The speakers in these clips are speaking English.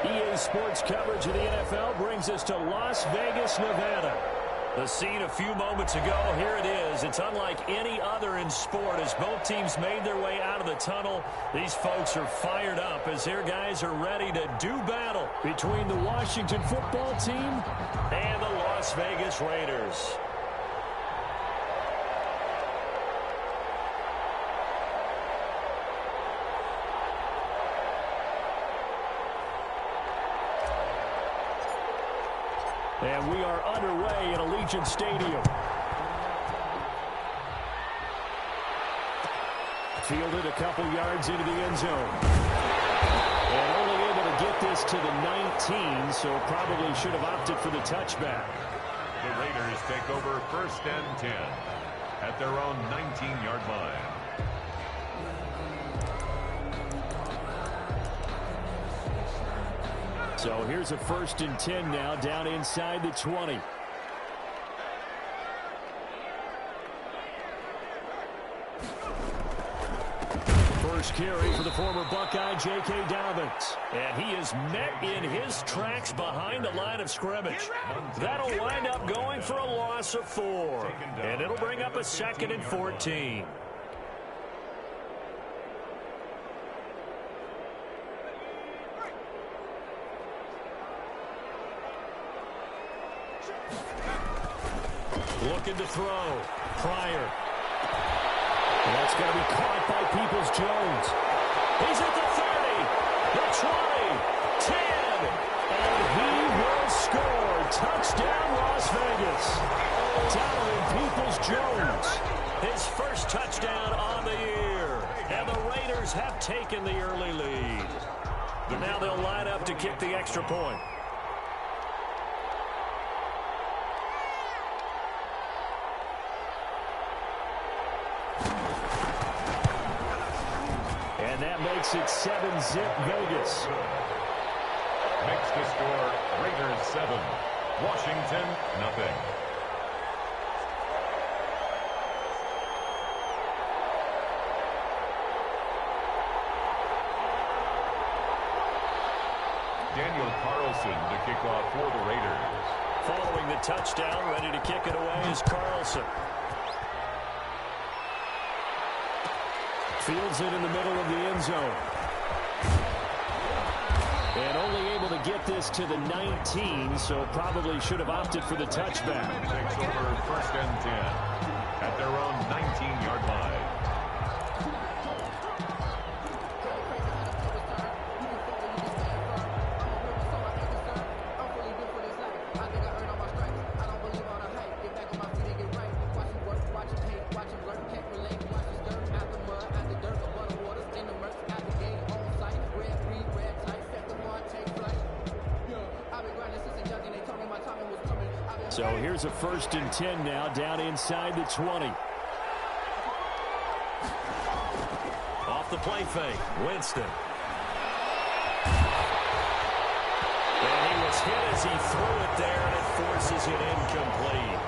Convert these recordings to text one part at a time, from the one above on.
EA Sports coverage of the NFL brings us to Las Vegas, Nevada. The scene a few moments ago, here it is. It's unlike any other in sport as both teams made their way out of the tunnel. These folks are fired up as their guys are ready to do battle between the Washington football team and the Las Vegas Raiders. And we are underway at Allegiant Stadium. Fielded a couple yards into the end zone. And only able to get this to the 19, so probably should have opted for the touchback. The Raiders take over 1st and 10 at their own 19-yard line. So here's a 1st and 10 now, down inside the 20. First carry for the former Buckeye, J.K. Dobbins. And he is met in his tracks behind the line of scrimmage. That'll wind up going for a loss of 4. And it'll bring up a 2nd and 14. Looking to throw. Pryor. And that's going to be caught by Peoples-Jones. He's at the 30, the 20, 10, and he will score. Touchdown, Las Vegas. Donovan Peoples-Jones, his first touchdown on the year. And the Raiders have taken the early lead. Now they'll line up to kick the extra point. Makes it 7-zip Vegas. Makes the score Raiders 7, Washington nothing. Daniel Carlson to kick off for the Raiders. Following the touchdown, ready to kick it away is Carlson. Fields it in the middle of the end zone. And only able to get this to the 19, so probably should have opted for the touchback. Takes over 1st and 10 at their own 19-yard line. So here's a 1st and 10 now, down inside the 20. Off the play fake, Winston. And he was hit as he threw it there, and it forces it incomplete.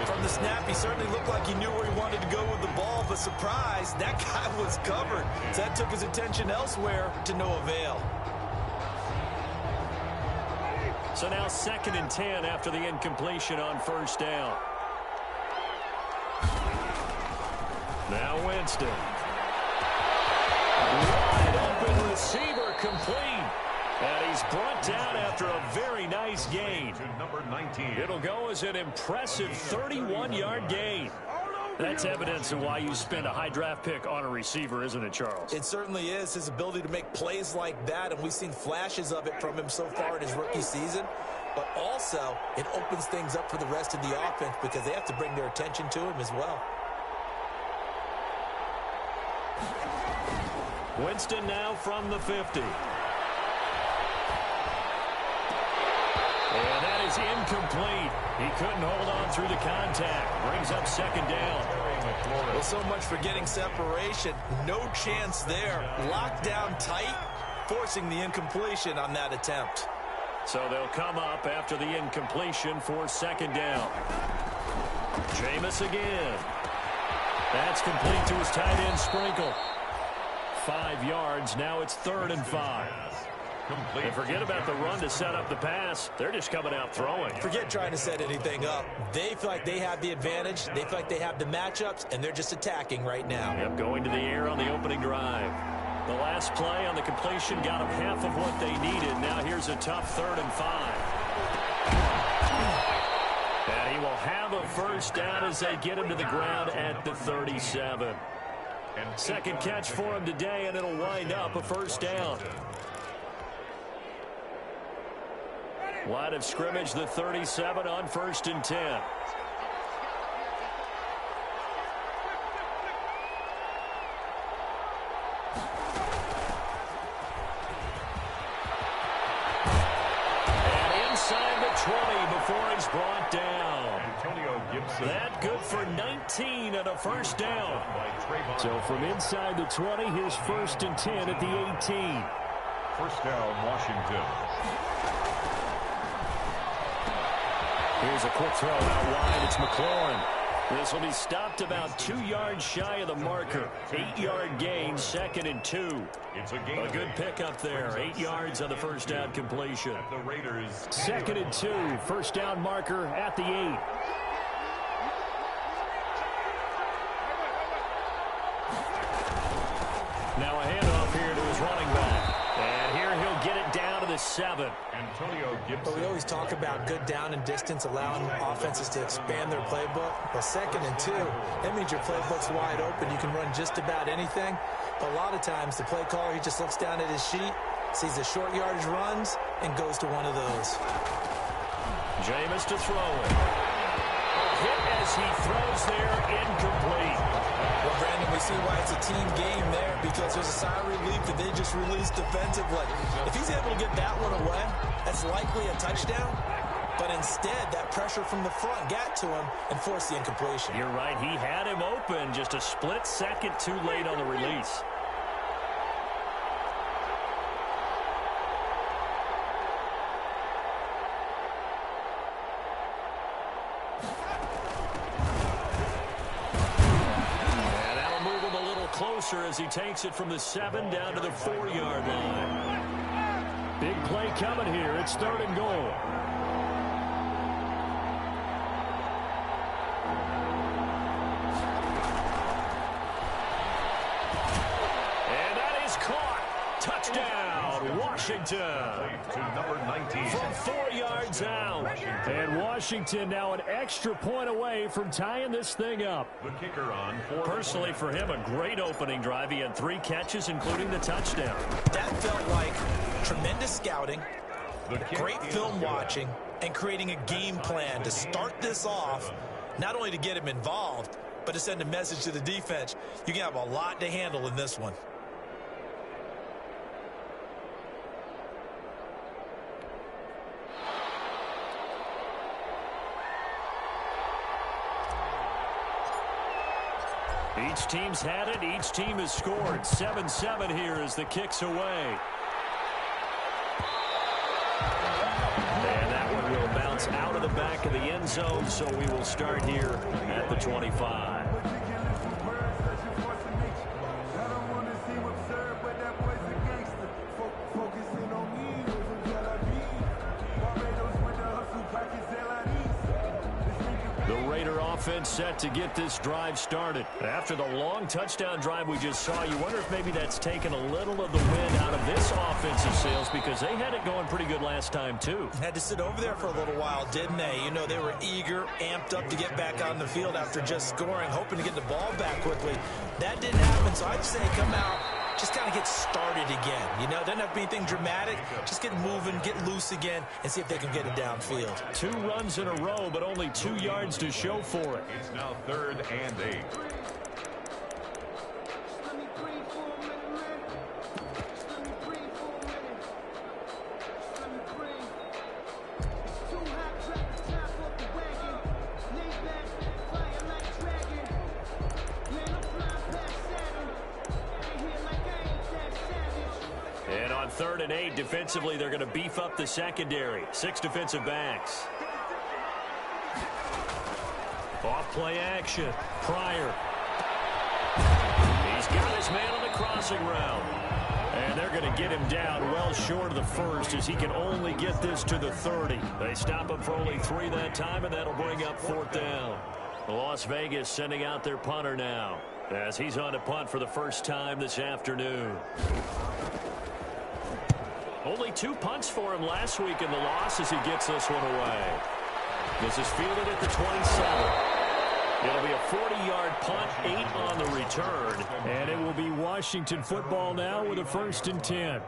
From the snap, he certainly looked like he knew where he wanted to go with the ball, but surprise, that guy was covered. So that took his attention elsewhere to no avail. So now 2nd and 10 after the incompletion on 1st down. Now Winston. Wide open receiver complete. And he's brought down after a very nice gain. Number 19. It'll go as an impressive 31-yard gain. That's evidence of why you spend a high draft pick on a receiver, isn't it, Charles? It certainly is. His ability to make plays like that, and we've seen flashes of it from him so far in his rookie season. But also, it opens things up for the rest of the offense because they have to bring their attention to him as well. Winston now from the 50. And that is incomplete. He couldn't hold on through the contact. Brings up 2nd down. Well, so much for getting separation. No chance there. Locked down tight, forcing the incompletion on that attempt. So they'll come up after the incompletion for 2nd down. Jameis again. That's complete to his tight end, Sprinkle. 5 yards. Now it's 3rd and 5. complete. And forget about the run to set up the pass. They're just coming out throwing. Forget trying to set anything up. They feel like they have the advantage. They feel like they have the matchups, and they're just attacking right now. Yep, going to the air on the opening drive. The last play on the completion got them half of what they needed. Now here's a tough 3rd and 5. And he will have a first down as they get him to the ground at the 37. Second catch for him today, and it'll wind up a first down. Line of scrimmage, the 37 on 1st and 10. And inside the 20 before he's brought down. Antonio Gibson. That good for 19 and a first down. So from inside the 20, here's 1st and 10 at the 18. First down, Washington. Here's a quick throw out wide. It's McLaurin. This will be stopped about 2 yards shy of the marker. 8-yard gain, 2nd and 2. It's a good pickup there. 8 yards on the first down completion. The Raiders. 2nd and 2. First down marker at the 8. Now a handoff here to his running back. And here he'll get it down to the 7. Antonio Gibson. But we always talk about good down and distance, allowing offenses to expand their playbook. But 2nd and 2, that means your playbook's wide open. You can run just about anything. But a lot of times, the play caller, he just looks down at his sheet, sees the short yardage runs, and goes to one of those. Jameis to throw it. Hit as he throws there, incomplete. Well, Brandon, we see why it's a team game there, because there's a sigh of relief that they just released defensively. If he's able to get that one away, that's likely a touchdown. But instead, that pressure from the front got to him and forced the incompletion. You're right. He had him open, just a split second too late on the release. Closer as he takes it from the 7 down to the 4-yard line. Big play coming here. It's 3rd and goal. And that is caught. Touchdown, Washington. To number 19. From 4 yards out. And Washington now an extra point away from tying this thing up. The kicker on. Personally, for him, a great opening drive. He had 3 catches, including the touchdown. That felt like tremendous scouting, great film watching, and creating a game plan to start this off, not only to get him involved, but to send a message to the defense. You can have a lot to handle in this one. Each team's had it. Each team has scored. 7-7 here as the kick's away. And that one will bounce out of the back of the end zone, so we will start here at the 25. Offense set to get this drive started. After the long touchdown drive we just saw, you wonder if maybe that's taken a little of the wind out of this offensive sails, because they had it going pretty good last time too. Had to sit over there for a little while, didn't they? You know, they were eager, amped up to get back on the field after just scoring, hoping to get the ball back quickly. That didn't happen, so I'd say come out, just kind of get started again. You know, doesn't have to be anything dramatic. Just get moving, get loose again, and see if they can get it downfield. 2 runs in a row, but only 2 yards to show for it. It's now 3rd and 8. And on 3rd and 8, defensively, they're going to beef up the secondary. 6 defensive backs. Off play action. Pryor. He's got his man on the crossing route. And they're going to get him down well short of the first as he can only get this to the 30. They stop him for only 3 that time, and that'll bring up 4th down. Las Vegas sending out their punter now as he's on to punt for the first time this afternoon. Only 2 punts for him last week in the loss as he gets this one away. This is fielded at the 27. It'll be a 40-yard punt, 8 on the return. And it will be Washington football now with a 1st and 10.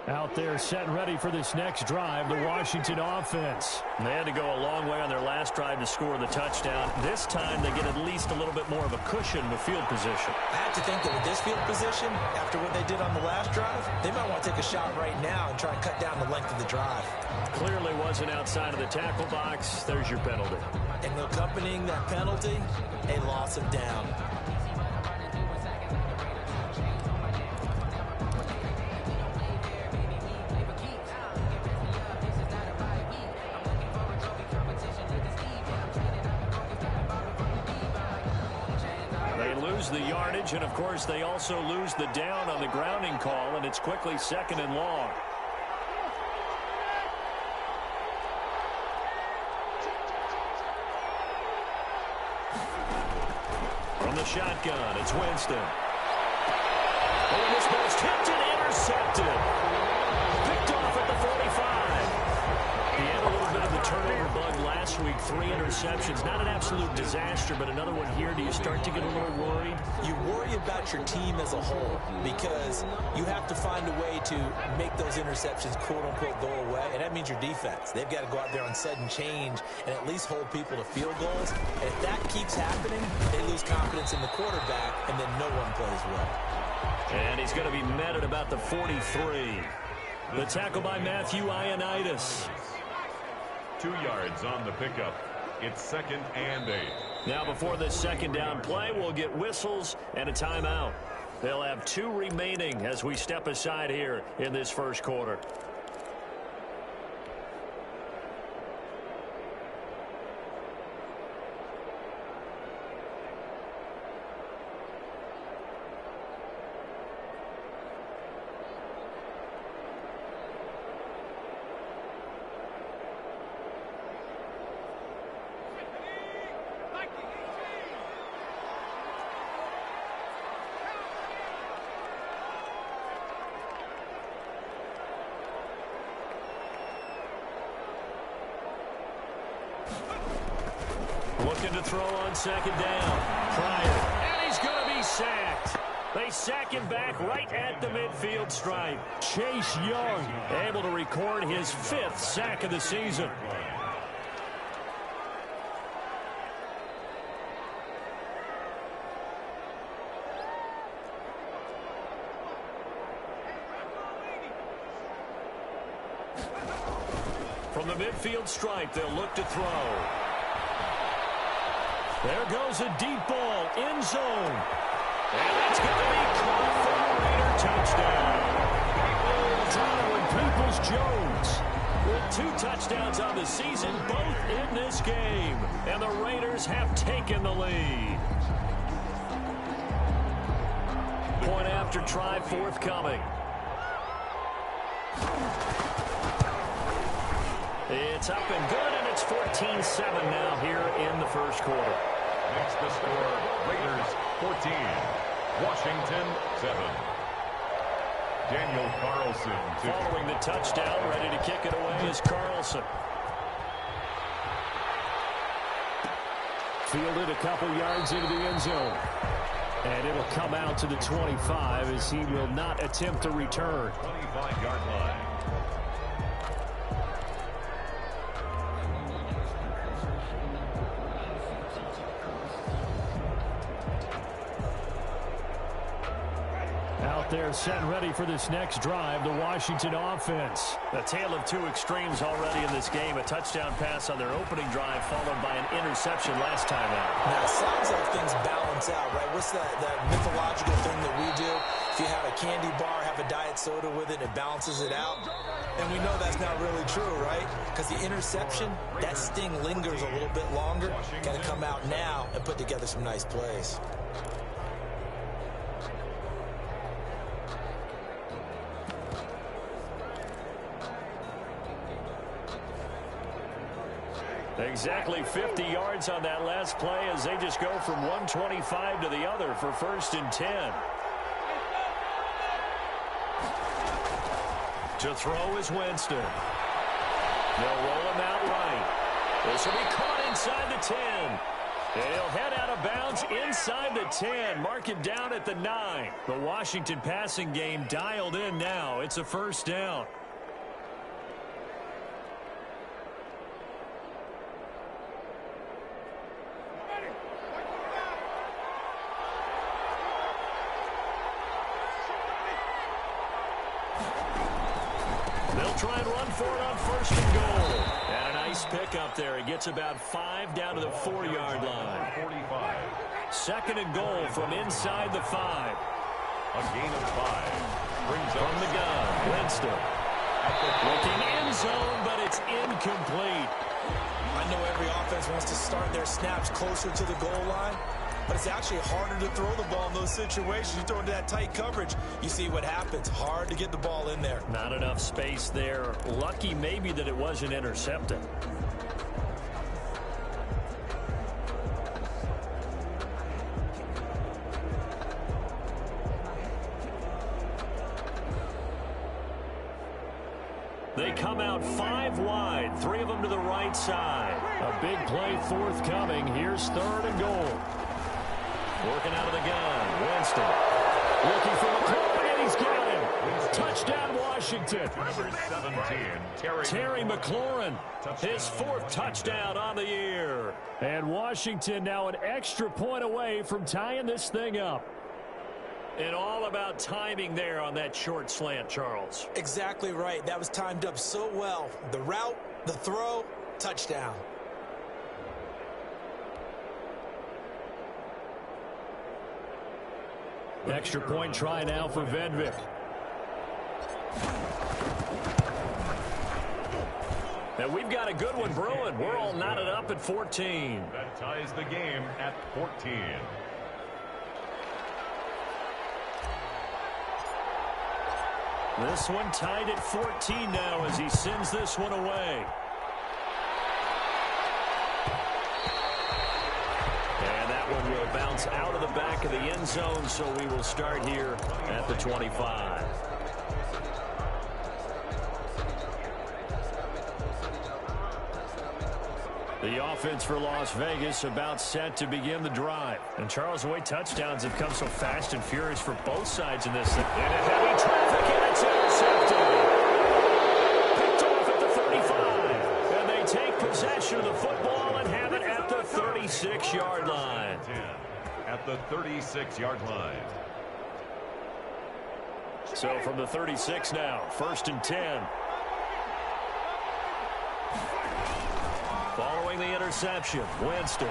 Out there set and ready for this next drive, the Washington offense. They had to go a long way on their last drive to score the touchdown. This time they get at least a little bit more of a cushion with field position. I have to think that with this field position, after what they did on the last drive, they might want to take a shot right now and try and cut down the length of the drive. Clearly wasn't outside of the tackle box. There's your penalty. And accompanying that penalty, a loss of down. The yardage, and of course they also lose the down on the grounding call, and it's quickly 2nd and long. From the shotgun, it's Winston. Oh, this ball's tipped and intercepted. Picked off at the 45. He had a little bit of the turnover bug last week, 3 interceptions. Not an absolute disaster, but another one here. Do you start to get a little worried? You worry about your team as a whole because you have to find a way to make those interceptions, quote-unquote, go away, and that means your defense. They've got to go out there on sudden change and at least hold people to field goals. And if that keeps happening, they lose confidence in the quarterback, and then no one plays well. And he's going to be met at about the 43. The tackle by Matthew Ioannidis. 2 yards on the pickup. It's 2nd and 8. Now before this 2nd down play, we'll get whistles and a timeout. They'll have 2 remaining as we step aside here in this first quarter. Looking to throw on 2nd down. Pryor. And he's going to be sacked. They sack him back right at the midfield stripe. Chase Young able to record his 5th sack of the season. From the midfield stripe, they'll look to throw. There goes a deep ball, end zone. And that's going to be caught for a Raider touchdown. Donovan Peoples-Jones with 2 touchdowns on the season, both in this game. And the Raiders have taken the lead. Point after try forthcoming. It's up and good, and it's 14-7 now here in the first quarter. Makes the score Raiders 14, Washington 7. Daniel Carlson following the touchdown, ready to kick it away is Carlson. Fielded a couple yards into the end zone. And it'll come out to the 25 as he will not attempt to return. 25-yard line. Out there set and ready for this next drive, the Washington offense. A tale of 2 extremes already in this game. A touchdown pass on their opening drive followed by an interception last time out. Now, it sounds like things balance out, right? What's that mythological thing that we do? If you have a candy bar, have a diet soda with it, it balances it out. And we know that's not really true, right? Because the interception, that sting lingers a little bit longer. Got to come out now and put together some nice plays. Exactly 50 yards on that last play as they just go from 125 to the other for 1st and 10. To throw is Winston. They'll roll him out right. This will be caught inside the 10. And he'll head out of bounds inside the 10. Mark it down at the 9. The Washington passing game dialed in now. It's a 1st down. Try and run for it on 1st and goal. And a nice pick up there. He gets about 5 down to the 4-yard line. 45. 2nd and goal from inside the 5. A gain of 5. Brings up from the gun. Winston. Looking end zone, but it's incomplete. I know every offense wants to start their snaps closer to the goal line, but it's actually harder to throw the ball in those situations. You throw into that tight coverage, you see what happens. Hard to get the ball in there. Not enough space there. Lucky maybe that it wasn't intercepted. They come out 5 wide, 3 of them to the right side. A big play forthcoming. Here's 3rd and goal. Working out of the gun. Winston. Looking for McLaurin, and he's got him. Touchdown, Washington. Number 17, Terry McLaurin. His 4th touchdown on the year. And Washington now an extra point away from tying this thing up. And all about timing there on that short slant, Charles. Exactly right. That was timed up so well. The route, the throw, touchdown. Extra point try now for Vedvik. And we've got a good one brewing. We're all knotted up at 14. That ties the game at 14. This one tied at 14 now as he sends this one away. And that one will bounce out of the back of the end zone, so we will start here at the 25. The offense for Las Vegas about set to begin the drive. And Charles, the way touchdowns have come so fast and furious for both sides in this thing. And a heavy traffic, and it's intercepted. Picked off at the 35. And they take possession of the football and have it at the 36-yard line. At the 36-yard line. So from the 36 now, 1st and 10. Following the interception, Winston.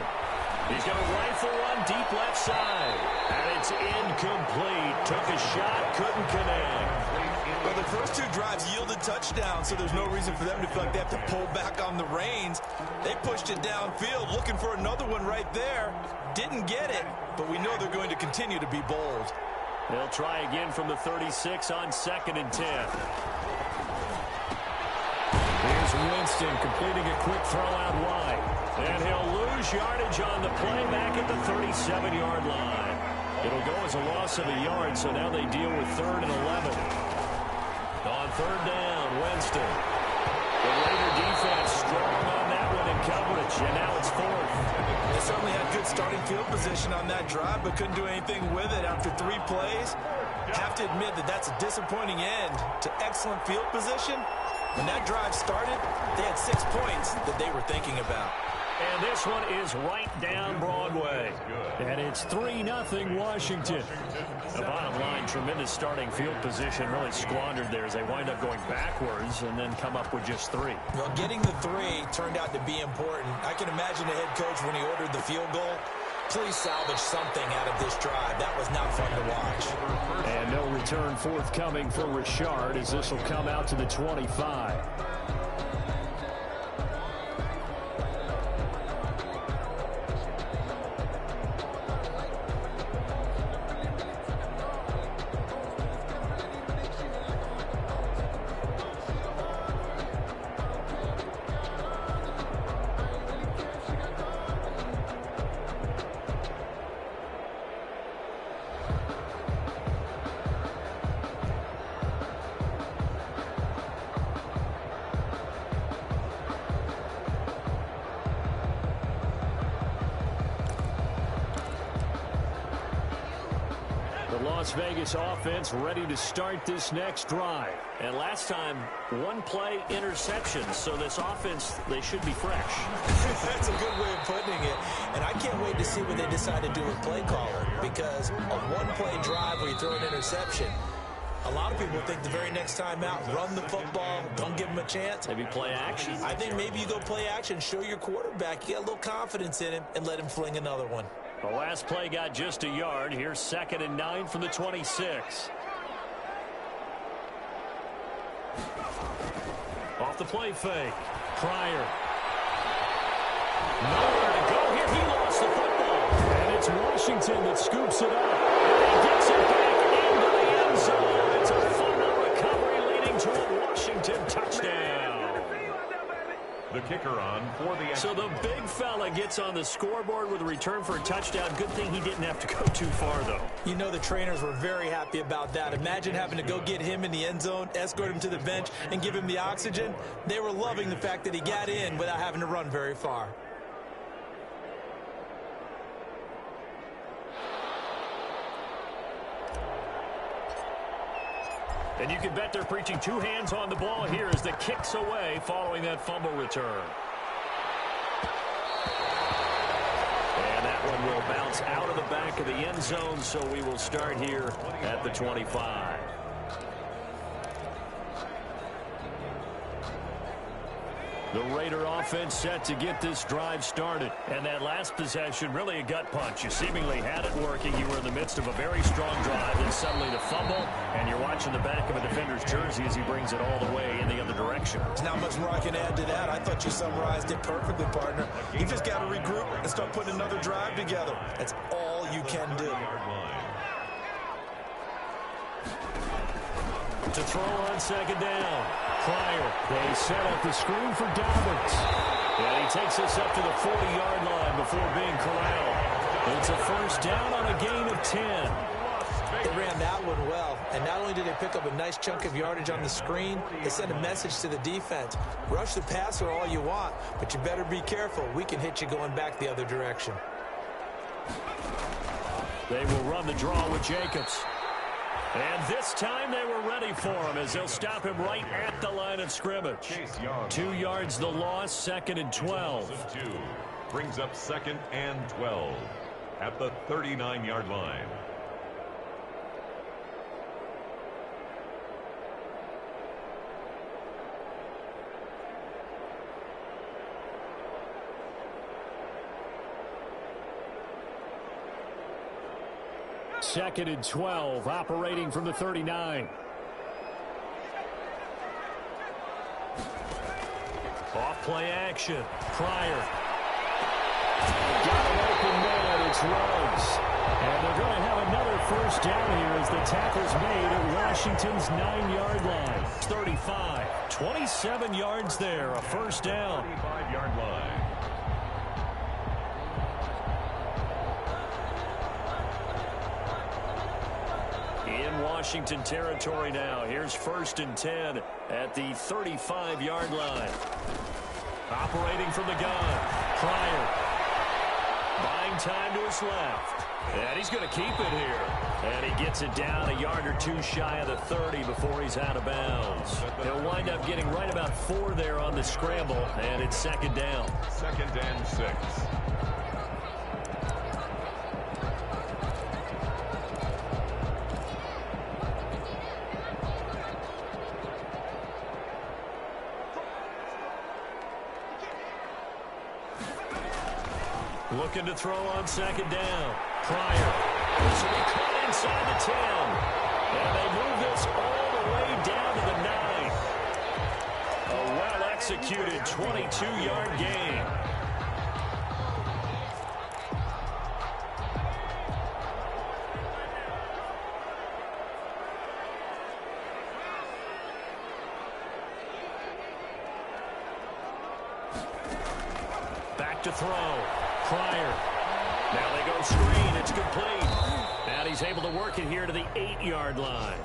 He's going to rifle one deep left side. And it's incomplete. Took a shot, couldn't connect. Well, the first 2 drives yielded touchdowns, so there's no reason for them to feel like they have to pull back on the reins. They pushed it downfield, looking for another one right there. Didn't get it, but we know they're going to continue to be bold. They'll try again from the 36 on 2nd and 10. Here's Winston completing a quick throw out wide. And he'll lose yardage on the play back at the 37-yard line. It'll go as a loss of a yard, so now they deal with 3rd and 11. On 3rd down, Winston. The Raider defense strong on that one in coverage, and now it's 4th. They certainly had good starting field position on that drive, but couldn't do anything with it after 3 plays. Have to admit that that's a disappointing end to excellent field position. When that drive started, they had 6 points that they were thinking about. And this one is right down Broadway. And it's 3-0 Washington. The bottom line, tremendous starting field position, really squandered there as they wind up going backwards and then come up with just 3. Well, getting the 3 turned out to be important. I can imagine the head coach when he ordered the field goal Please salvage something out of this drive. That was not fun to watch. And no return forthcoming for Richard as this will come out to the 25. Las Vegas offense ready to start this next drive. And last time, one play interception. So this offense, they should be fresh. That's a good way of putting it. And I can't wait to see what they decide to do with play calling. Because a one-play drive where you throw an interception, a lot of people think the very next time out, run the football, don't give them a chance. Maybe play action? I think maybe you go play action, show your quarterback you got a little confidence in him, and let him fling another one. The last play got just a yard. Here's 2nd and 9 from the 26. Off the play fake. Pryor. Nowhere to go here. He lost the football. And it's Washington that scoops it up. And he gets it back into the end zone. It's a fumble recovery leading to a Washington touchdown. The kicker on for the... So the big fella gets on the scoreboard with a return for a touchdown. Good thing he didn't have to go too far, though. You know the trainers were very happy about that. Imagine having to go get him in the end zone, escort him to the bench, and give him the oxygen. They were loving the fact that he got in without having to run very far. And you can bet they're preaching two hands on the ball here as the kick's away following that fumble return. And that one will bounce out of the back of the end zone, so we will start here at the 25. The Raider offense set to get this drive started. And that last possession, really a gut punch. You seemingly had it working. You were in the midst of a very strong drive, and suddenly the fumble, and you're watching the back of a defender's jersey as he brings it all the way in the other direction. There's not much more I can add to that. I thought you summarized it perfectly, partner. You just got to regroup and start putting another drive together. That's all you can do. To throw on 2nd down. Pryor. They set up the screen for Dobbins. And he takes us up to the 40-yard line before being corralled. It's a first down on a gain of 10. They ran that one well, and not only did they pick up a nice chunk of yardage on the screen, they sent a message to the defense. Rush the passer all you want, but you better be careful. We can hit you going back the other direction. They will run the draw with Jacobs. And this time they were ready for him as they'll stop him right at the line of scrimmage. 2 yards the loss, 2nd and 12. Brings up 2nd and 12 at the 39-yard line. Second and 12, operating from the 39. Off play action. Pryor. Got an open man. It's Rhodes. And they're going to have another first down here as the tackle's made at Washington's 9-yard line. 35. 27 yards there. A first down. 35-yard line. In Washington territory now. Here's 1st and 10 at the 35-yard line. Operating from the gun. Pryor. Buying time to his left. And he's going to keep it here. And he gets it down a yard or two shy of the 30 before he's out of bounds. He'll wind up getting right about 4 there on the scramble, and it's 2nd down. 2nd and 6. Looking to throw on second down. Pryor. This will be caught inside the 10. And they move this all the way down to the 9. A well-executed 22-yard gain. Back to throw. Pryor. Now they go screen. It's complete. And he's able to work it here to the 8-yard line.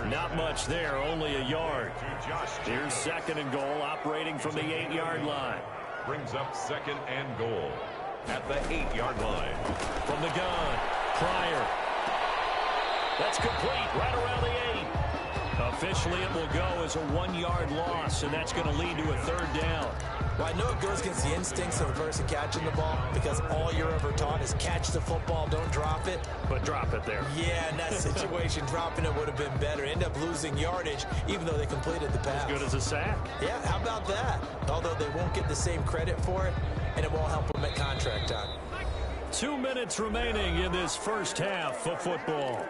Not much there, only a yard. Here's second and goal, operating from the 8-yard line. Brings up second and goal at the 8-yard line. From the gun, Pryor. That's complete, right around the 8. Officially, it will go as a 1-yard loss, and that's going to lead to a third down. Well, I know it goes against the instincts of the person catching the ball because all you're ever taught is catch the football, don't drop it. But drop it there. Yeah, in that situation, dropping it would have been better. End up losing yardage, even though they completed the pass. As good as a sack. Yeah, how about that? Although they won't get the same credit for it, and it won't help them at contract time. 2 minutes remaining in this first half of football.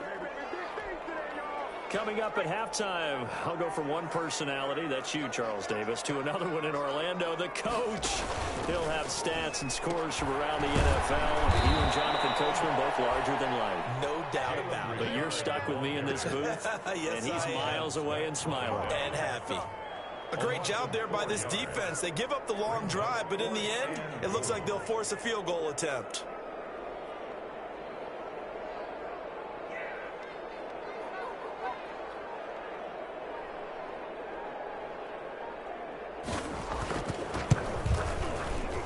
Coming up at halftime, I'll go from one personality, that's you, Charles Davis, to another one in Orlando, the coach. He'll have stats and scores from around the NFL. You and Jonathan Coachman, both larger than life. No doubt about it. But you're stuck with me in this booth, yes, and he's miles away and smiling. And happy. A great job there by this defense. They give up the long drive, but in the end, it looks like they'll force a field goal attempt.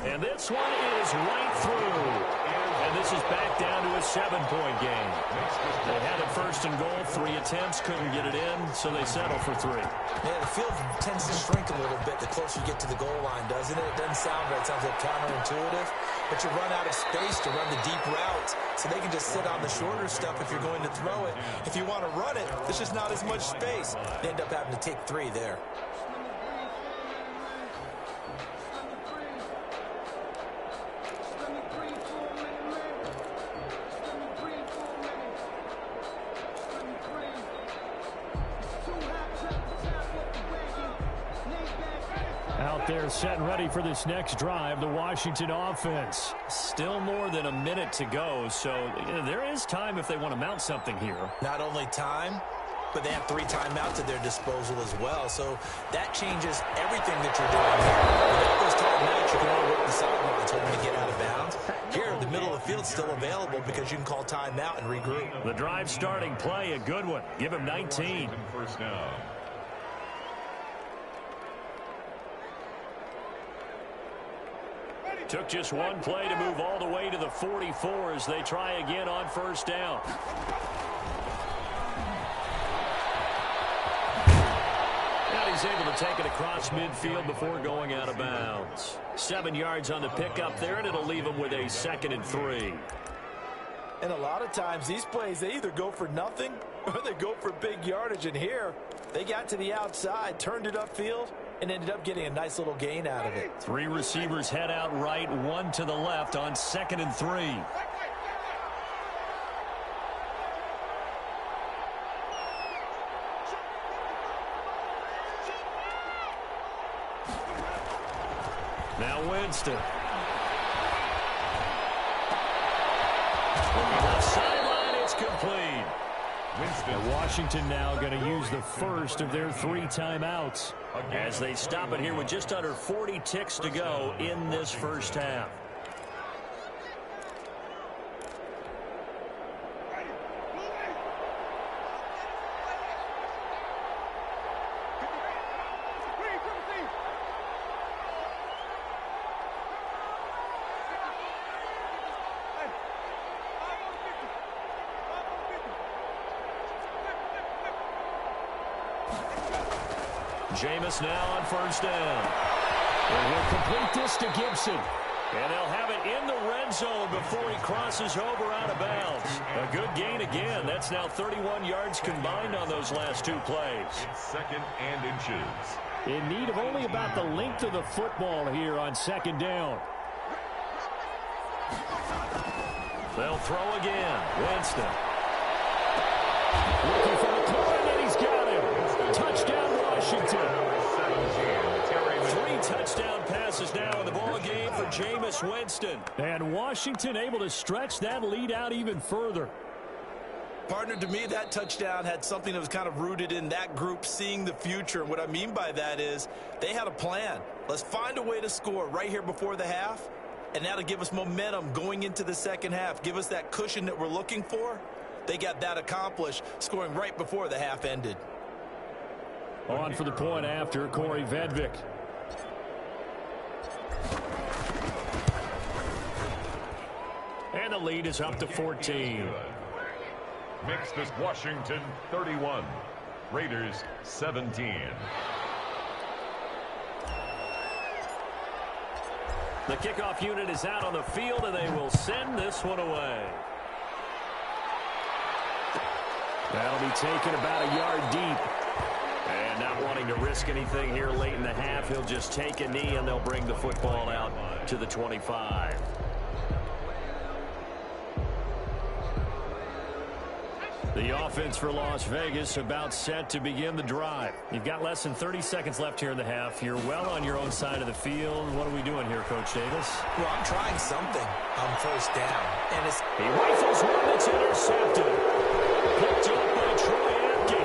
And this one is right through. And this is back down to a 7-point game. They had it first and goal, 3 attempts, couldn't get it in, so they settle for 3. Yeah, the field tends to shrink a little bit the closer you get to the goal line, doesn't it? It doesn't sound right. It sounds like counterintuitive. But you run out of space to run the deep routes, so they can just sit on the shorter stuff if you're going to throw it. If you want to run it, there's just not as much space. They end up having to take 3 there. Out there set and ready for this next drive, the Washington offense. Still more than a minute to go, so there is time if they want to mount something here. Not only time, but they have 3 timeouts at their disposal as well, so that changes everything that you're doing here. Without those timeouts, you can only work the sidelines hoping to get out of bounds. Here, the middle of the field's still available because you can call timeout and regroup. The drive starting play, a good one. Give him 19. First down. Took just one play to move all the way to the 44 as they try again on first down. And he's able to take it across midfield before going out of bounds. 7 yards on the pickup there, and it'll leave him with a 2nd and 3. And a lot of times, these plays, they either go for nothing or they go for big yardage. And here, they got to the outside, turned it upfield, and ended up getting a nice little gain out of it. 3 receivers head out right, 1 to the left on 2nd and 3. Now Winston. From the left sideline, it's complete. Winston. Washington now going to use the first of their 3 timeouts as they stop it here with just under 40 ticks to go in this first half. Jameis now on first down. And he'll complete this to Gibson. And they'll have it in the red zone before he crosses over out of bounds. A good gain again. That's now 31 yards combined on those last 2 plays. It's 2nd and inches. In need of only about the length of the football here on 2nd down. They'll throw again. Winston. Looking for the corner, and he's got him. Touchdown, Washington. 3 touchdown passes now in the ball game for Jameis Winston. And Washington able to stretch that lead out even further. Partner, to me, that touchdown had something that was kind of rooted in that group seeing the future. What I mean by that is they had a plan. Let's find a way to score right here before the half, and that'll give us momentum going into the second half. Give us that cushion that we're looking for. They got that accomplished, scoring right before the half ended. On for the point after, Corey Vedvik. And the lead is up to 14. Makes this Washington 31. Raiders 17. The kickoff unit is out on the field, and they will send this one away. That'll be taken about a yard deep. And not wanting to risk anything here late in the half, he'll just take a knee, and they'll bring the football out to the 25. The offense for Las Vegas about set to begin the drive. You've got less than 30 seconds left here in the half. You're well on your own side of the field. What are we doing here, Coach Davis? Well, I'm trying something on first down. And it's He rifles one that's intercepted. Picked up by Troy Apke.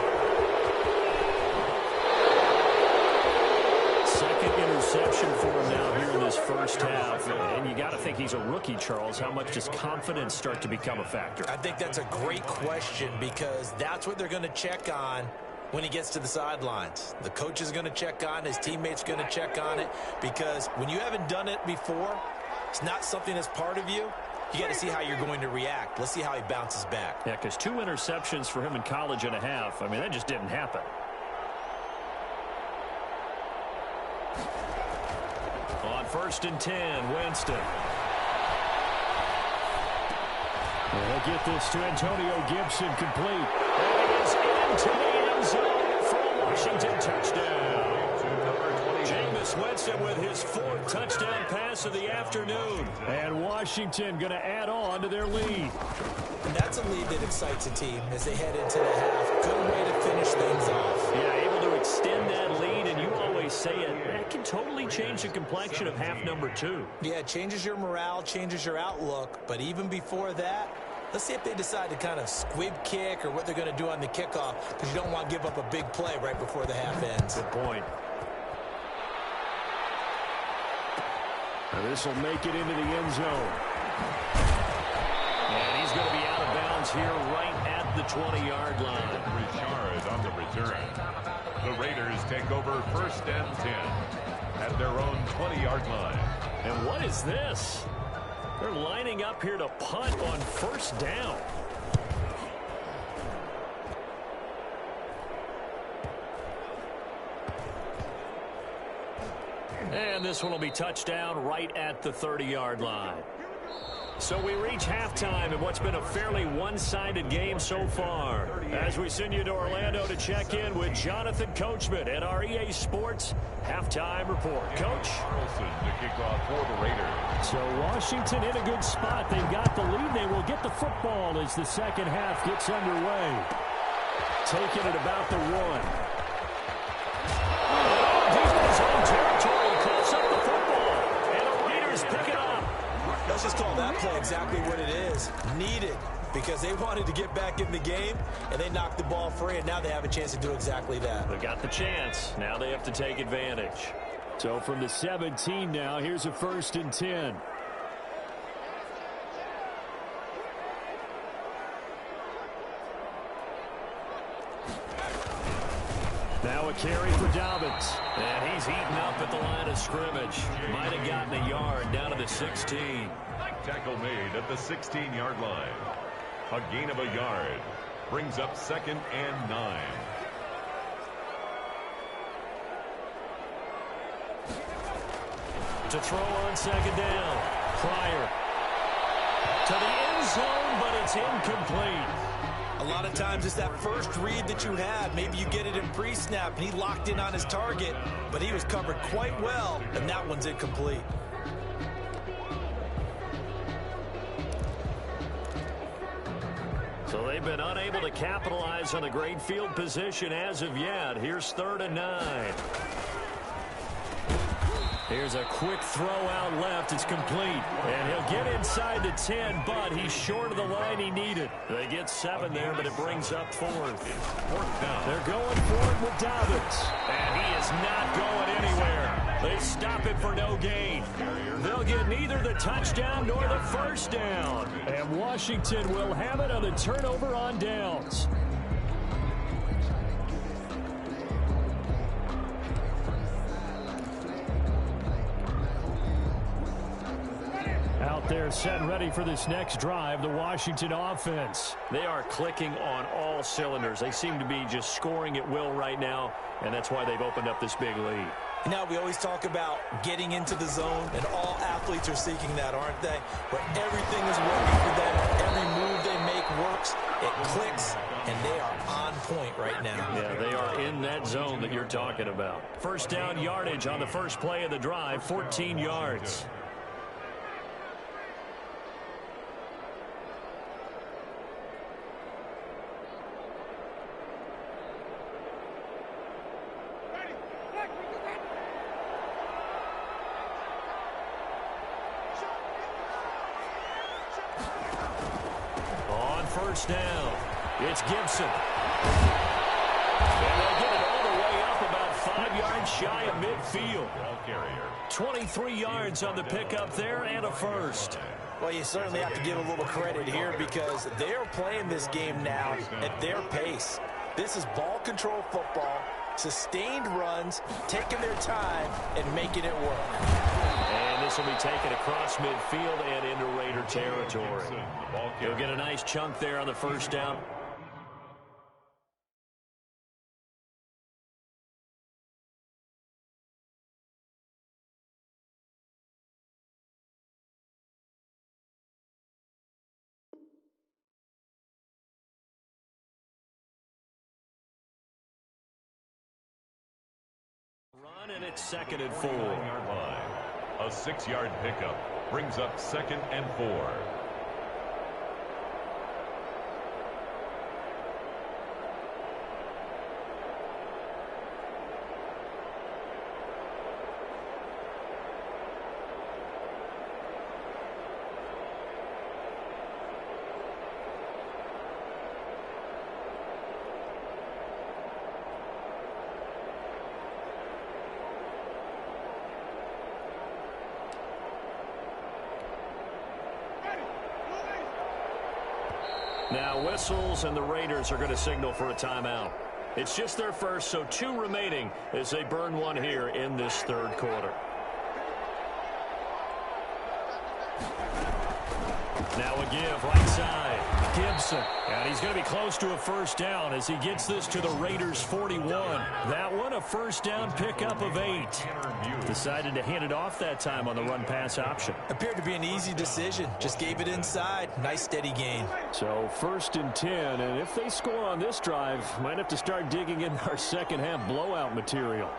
Second interception for him now here in this first half. And you got to think he's a rookie, Charles. How much does confidence start to become a factor? I think that's a great question because that's what they're going to check on when he gets to the sidelines. The coach is going to check on, his teammates going to check on it, because when you haven't done it before, it's not something that's part of you. You got to see how you're going to react. Let's see how he bounces back. Yeah, because 2 interceptions for him in college and a half. I mean, that just didn't happen. On 1st and 10, Winston. They'll get this to Antonio Gibson, complete. And it is into the end zone for a Washington touchdown. Jameis Winston with his 4th touchdown pass of the afternoon. And Washington going to add on to their lead. And that's a lead that excites a team as they head into the half. Good way to finish things off. Yeah, able to extend that lead, and you always say it, that can totally change the complexion of half number 2. Yeah, it changes your morale, changes your outlook. But even before that, let's see if they decide to kind of squib kick or what they're going to do on the kickoff, because you don't want to give up a big play right before the half ends. Good point. This will make it into the end zone. And he's going to be out of bounds here right at the 20-yard line. Richard on the return. The Raiders take over 1st and 10 at their own 20-yard line. And what is this? They're lining up here to punt on 1st down. And this one will be touchdown right at the 30-yard line. So we reach halftime in what's been a fairly one-sided game so far. As we send you to Orlando to check in with Jonathan Coachman at our EA Sports Halftime Report. Coach? Carlson to kick off for the Raiders. So Washington in a good spot. They've got the lead. They will get the football as the second half gets underway. Taking it about the 1. Deep in his own territory, coughs up the football. And the Raiders pick it up. Let's just call that play exactly what it is. Needed, because they wanted to get back in the game, and they knocked the ball free, and now they have a chance to do exactly that. They got the chance. Now they have to take advantage. So from the 17 now, here's a 1st and 10. Now a carry for Dobbins. And he's eaten up at the line of scrimmage. Might have gotten a yard down to the 16. Tackle made at the 16-yard line. A gain of a yard. Brings up 2nd and 9. To throw on 2nd down. Pryor. To the end zone, but it's incomplete. A lot of times it's that first read that you have. Maybe you get it in pre-snap, and he locked in on his target, but he was covered quite well, and that one's incomplete. So they've been unable to capitalize on a great field position as of yet. Here's 3rd and 9. Here's a quick throw out left. It's complete. And he'll get inside the 10, but he's short of the line he needed. They get 7 there, but it brings up 4th. They're going for it with Dobbins. And he is not going anywhere. They stop it for no gain. They'll get neither the touchdown nor the first down. And Washington will have it on the turnover on downs. Out there set and ready for this next drive, the Washington offense. They are clicking on all cylinders. They seem to be just scoring at will right now, and that's why they've opened up this big lead. Now, we always talk about getting into the zone, and all athletes are seeking that, aren't they? Where everything is working for them. Every move they make works. It clicks, and they are on point right now. Yeah, they are in that zone that you're talking about. First down yardage on the first play of the drive, 14 yards. First down. It's Gibson. And they'll get it all the way up about 5 yards shy of midfield. 23 yards on the pickup there and a first. Well, you certainly have to give a little credit here because they're playing this game now at their pace. This is ball control football, sustained runs, taking their time, and making it work. And this will be taken across midfield and into Raider territory. He'll get a nice chunk there on the first down. Run, and it's 2nd and 4. A 6-yard pickup brings up 2nd and 4. Now whistles, and the Raiders are going to signal for a timeout. It's just their first, so 2 remaining as they burn one here in this 3rd quarter. Now a give right side. Gibson. And he's going to be close to a first down as he gets this to the Raiders 41. That one a first down pickup of 8. Decided to hand it off that time on the run-pass option. Appeared to be an easy decision. Just gave it inside. Nice steady gain. So 1st and 10, and if they score on this drive, might have to start digging in our second-half blowout material.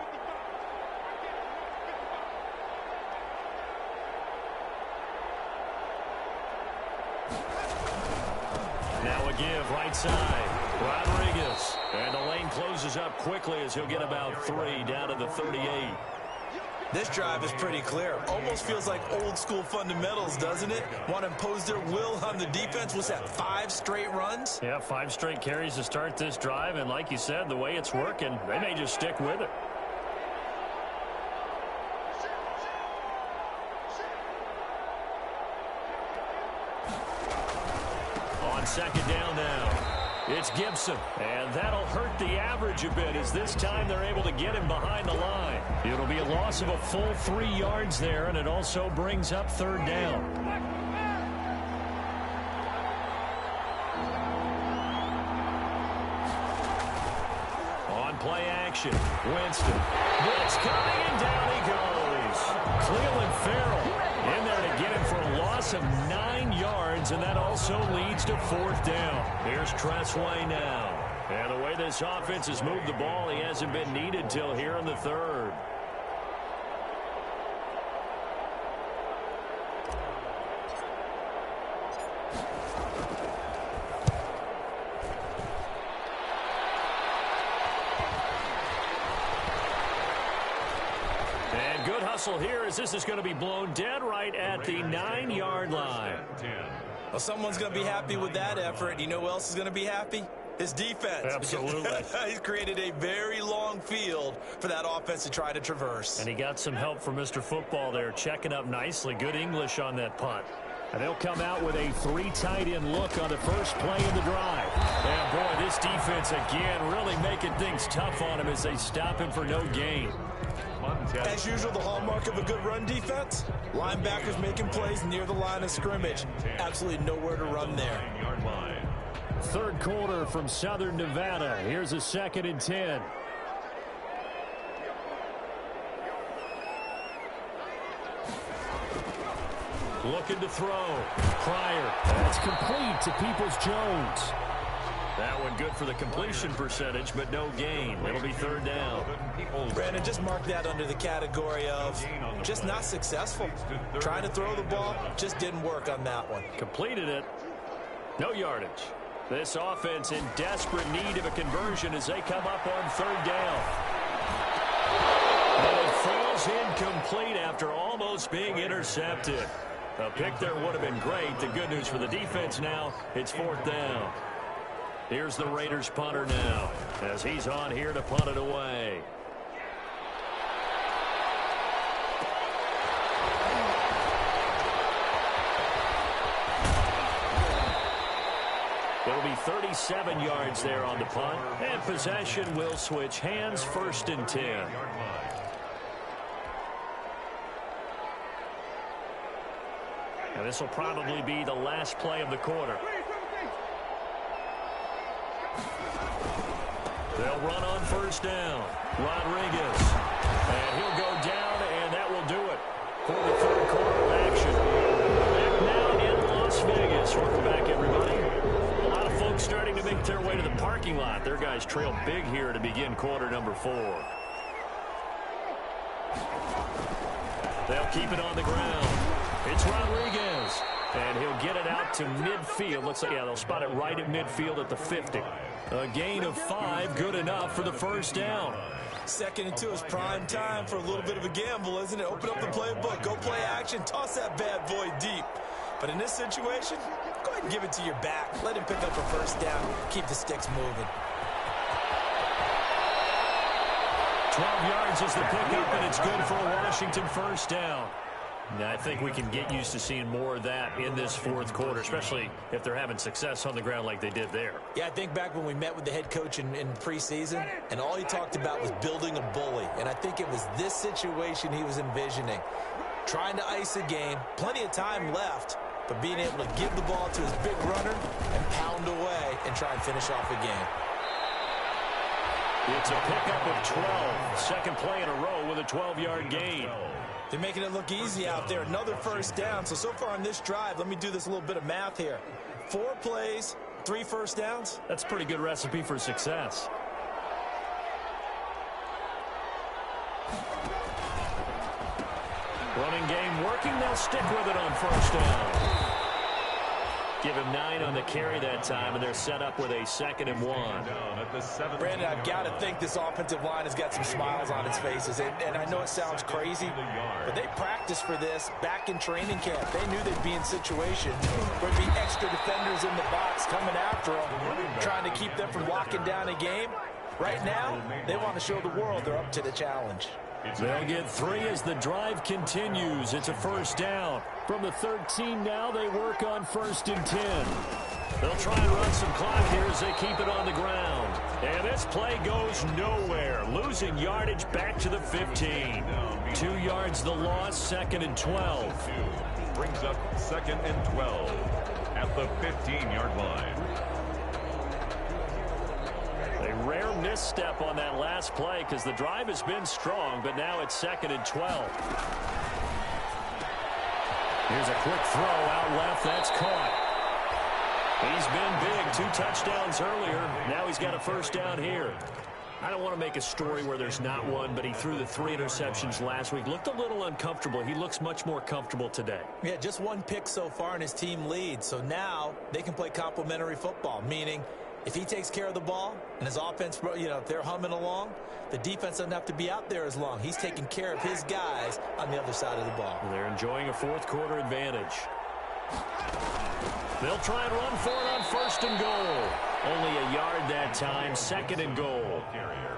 Give right side. Rodriguez. And the lane closes up quickly as he'll get about 3 down to the 38. This drive is pretty clear. Almost feels like old school fundamentals, doesn't it? Want to impose their will on the defense. Was that 5 straight runs? Yeah, 5 straight carries to start this drive. And like you said, the way it's working, they may just stick with it. On 2nd down now. It's Gibson, and that'll hurt the average a bit as this time they're able to get him behind the line. It'll be a loss of a full 3 yards there, and it also brings up 3rd down. On play action, Winston. Blitz coming, and down he goes. Clelin Ferrell in there to get him for a loss of 9 yards, and that also leads to 4th down. Here's Tressway now. And the way this offense has moved the ball, he hasn't been needed till here in the 3rd. tussle here as this is going to be blown dead right at the 9-yard line. Well, someone's going to be happy with that effort. You know who else is going to be happy? His defense. Absolutely. He's created a very long field for that offense to try to traverse. And he got some help from Mr. Football there, checking up nicely. Good English on that punt. And they'll come out with a 3 tight end look on the first play of the drive. And boy, this defense again really making things tough on him as they stop him for no gain. As usual, the hallmark of a good run defense, linebackers making plays near the line of scrimmage. Absolutely nowhere to run there. Third quarter from Southern Nevada. Here's a 2nd and 10. Looking to throw. Pryor. That's complete to Peoples-Jones. That one good for the completion percentage, but no gain. It'll be 3rd down. Brandon, just mark that under the category of just not successful. Trying to throw the ball, just didn't work on that one. Completed it. No yardage. This offense in desperate need of a conversion as they come up on 3rd down. And it falls incomplete after almost being intercepted. A pick there would have been great. The good news for the defense now, it's 4th down. Here's the Raiders punter now as he's on here to punt it away. It'll be 37 yards there on the punt, and possession will switch hands. 1st and 10. And this will probably be the last play of the quarter. They'll run on 1st down. Rodriguez. And he'll go down, and that will do it for the 3rd quarter of action. Back now in Las Vegas. Welcome back, everybody. A lot of folks starting to make their way to the parking lot. Their guys trail big here to begin quarter number 4. They'll keep it on the ground. It's Rodriguez. And he'll get it out to midfield. Looks like, yeah, they'll spot it right at midfield at the 50. A gain of 5, good enough for the 1st down. 2nd and 2 is prime time for a little bit of a gamble, isn't it? Open up the playbook, go play action, toss that bad boy deep. But in this situation, go ahead and give it to your back. Let him pick up a 1st down, keep the sticks moving. 12 yards is the pickup, and it's good for a Washington 1st down. Now, I think we can get used to seeing more of that in this 4th quarter, especially if they're having success on the ground like they did there. Yeah, I think back when we met with the head coach in preseason, and all he talked about was building a bully. And I think it was this situation he was envisioning. Trying to ice a game, plenty of time left, but being able to give the ball to his big runner and pound away and try and finish off the game. It's a pickup of 12. 2nd play in a row with a 12-yard gain. They're making it look easy out there. Another 1st down. So far on this drive, let me do this a little bit of math here. 4 plays, 3 1st downs. That's a pretty good recipe for success. Running game working. They'll stick with it on 1st down. Give him 9 on the carry that time, and they're set up with a 2nd and 1. Brandon, I've got to think this offensive line has got some smiles on its faces. And I know it sounds crazy, but they practiced for this back in training camp. They knew they'd be in situations where there'd be extra defenders in the box coming after them, trying to keep them from locking down a game. Right now, they want to show the world they're up to the challenge. They'll get 3 as the drive continues. It's a 1st down. From the 13 now, they work on 1st and 10. They'll try and run some clock here as they keep it on the ground. And this play goes nowhere. Losing yardage back to the 15. 2 yards the loss, 2nd and 12. Brings up 2nd and 12 at the 15-yard line. A rare misstep on that last play because the drive has been strong, but now it's 2nd and 12. Here's a quick throw out left. That's caught. He's been big. 2 touchdowns earlier. Now he's got a 1st down here. I don't want to make a story where there's not one, but he threw the 3 interceptions last week. Looked a little uncomfortable. He looks much more comfortable today. Yeah, just 1 pick so far and his team leads. So now they can play complementary football, meaning If he takes care of the ball and his offense, if they're humming along, the defense doesn't have to be out there as long. He's taking care of his guys on the other side of the ball. They're enjoying a fourth-quarter advantage. They'll try and run for it on first and goal. Only a yard that time, second and goal.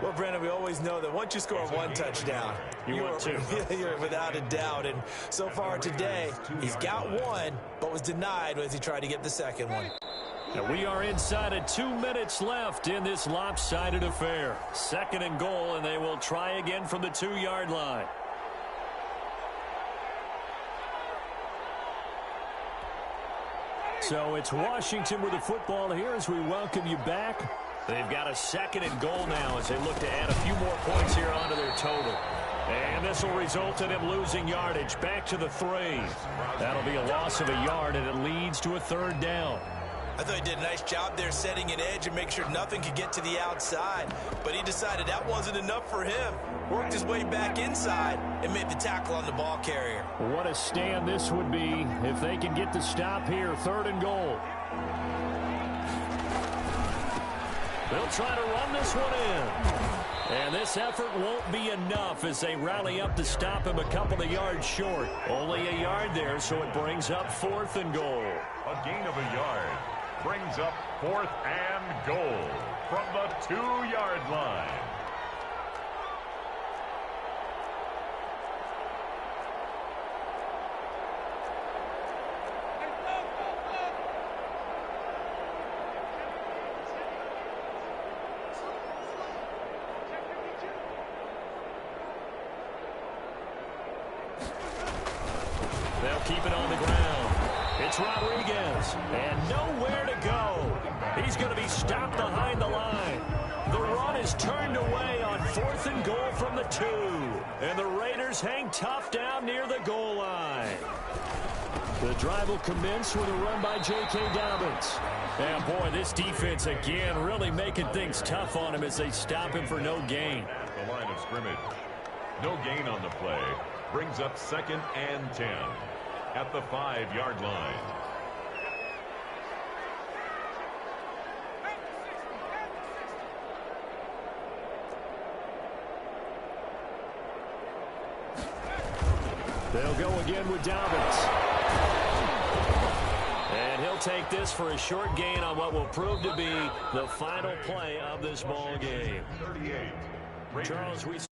Well, Brandon, we always know that once you score one touchdown, you want two. You're without a doubt. And so far today, he's got one, but was denied as he tried to get the second one. And we are inside of 2 minutes left in this lopsided affair. Second and goal, and they will try again from the 2-yard line. So it's Washington with the football here as we welcome you back. They've got a second and goal now as they look to add a few more points here onto their total. And this will result in him losing yardage back to the 3. That'll be a loss of a yard, and it leads to a third down. I thought he did a nice job there setting an edge and make sure nothing could get to the outside. But he decided that wasn't enough for him. Worked his way back inside and made the tackle on the ball carrier. What a stand this would be if they can get the stop here. Third and goal. They'll try to run this one in. And this effort won't be enough as they rally up to stop him a couple of yards short. Only a yard there, so it brings up 4th and goal. A gain of a yard brings up 4th and goal from the 2-yard line. They'll keep it on the ground. It's Rodriguez, and nowhere to go. He's going to be stopped behind the line. The run is turned away on 4th and goal from the 2. And the Raiders hang tough down near the goal line. The drive will commence with a run by J.K. Dobbins. And boy, this defense again really making things tough on him as they stop him for no gain. At the line of scrimmage. No gain on the play. Brings up 2nd and 10 at the 5-yard line. They'll go again with Dobbins. And he'll take this for a short gain on what will prove to be the final play of this ball game. 38. Charles, we